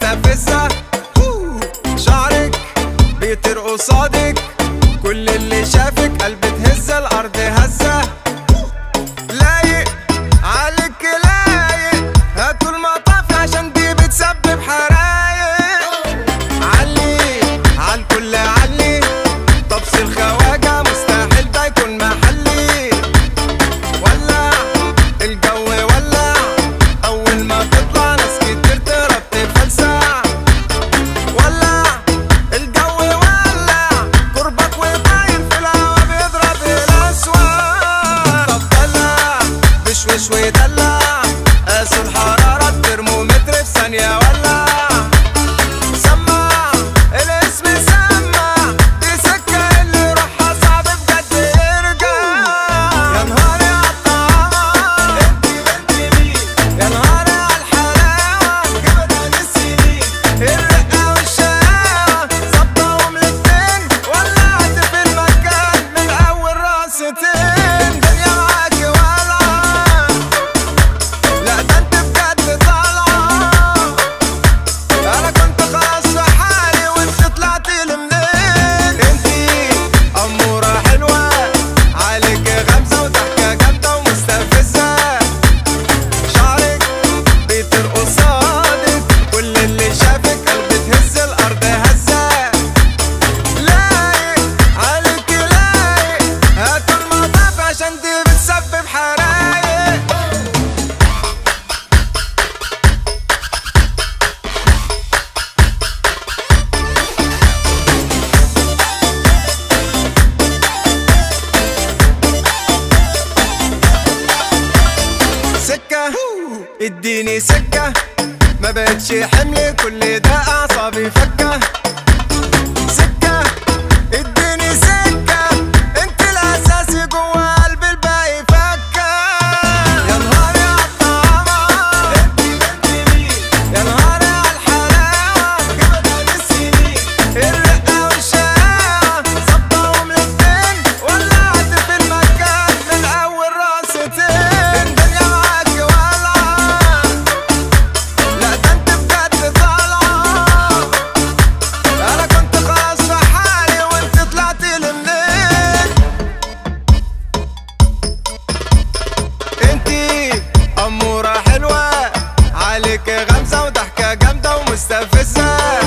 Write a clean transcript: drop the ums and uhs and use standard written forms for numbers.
مستفزة. شعرك بيطير قصادك، كل اللي شافك قلب تهز الأرض هزة. لايق عليك لايق، هاتوا المطافي عشان دي بتسبب حرايق. علي عالكل علي، طبس الخواجة مستحيل ده يكون محلي. ولع الجو ولع، أول ما تطلع ناس كتير تهرب تفلسع. ولع الجو ولع، قربك وطاير في الهوا بيضرب الأسواق. طب دلع بشوش ودلع، قاسوا الحرارة الترمومتر في ثانية ولع. سمع الاسم سمع، دي سكة اللي روحها صعب بجد يرجع. يا نهاري عالطعامة انتي بنت مين، يا نهاري عالحلاوة جبتها للسنين. الرقة والشقاوة ظبطهم الاتنين، ولعت في المكان من أول راستين. دنيا معاكي ولعة، لا ده انت بجد طالعة. أنا كنت خلاص في حالي وانت طلعتي لي منين. انتي أمورة حلوة، عليك غمزة وضحكة جامدة ومستفزة. شعرك بيطير قصادك، كل اللي شافك قلب تهز الأرض هزة. لايق عليك لايق، هاتوا المطافي عشان دي بتسبب حرايق. سكة اديني سكة، ما بقتش حمل كل ده أعصابي فكة. سكة اديني سكة، انت الأساسي جوا قلبي الباقي فكة. يا نهاري عالطعامة انتي بنت مين، يا نهاري عالحلاوة جبتها للسنين. الرقة والشقاوة ظبطهم الاتنين، ولعت في المكان من أول راستين. دنيا معاكي ولعة، لا ده انت بجد طالعة. أنا كنت خلاص في حالي وانت طلعتي لي منين. انتي أمورة حلوة، عليك غمزة وضحكة جامدة ومستفزة.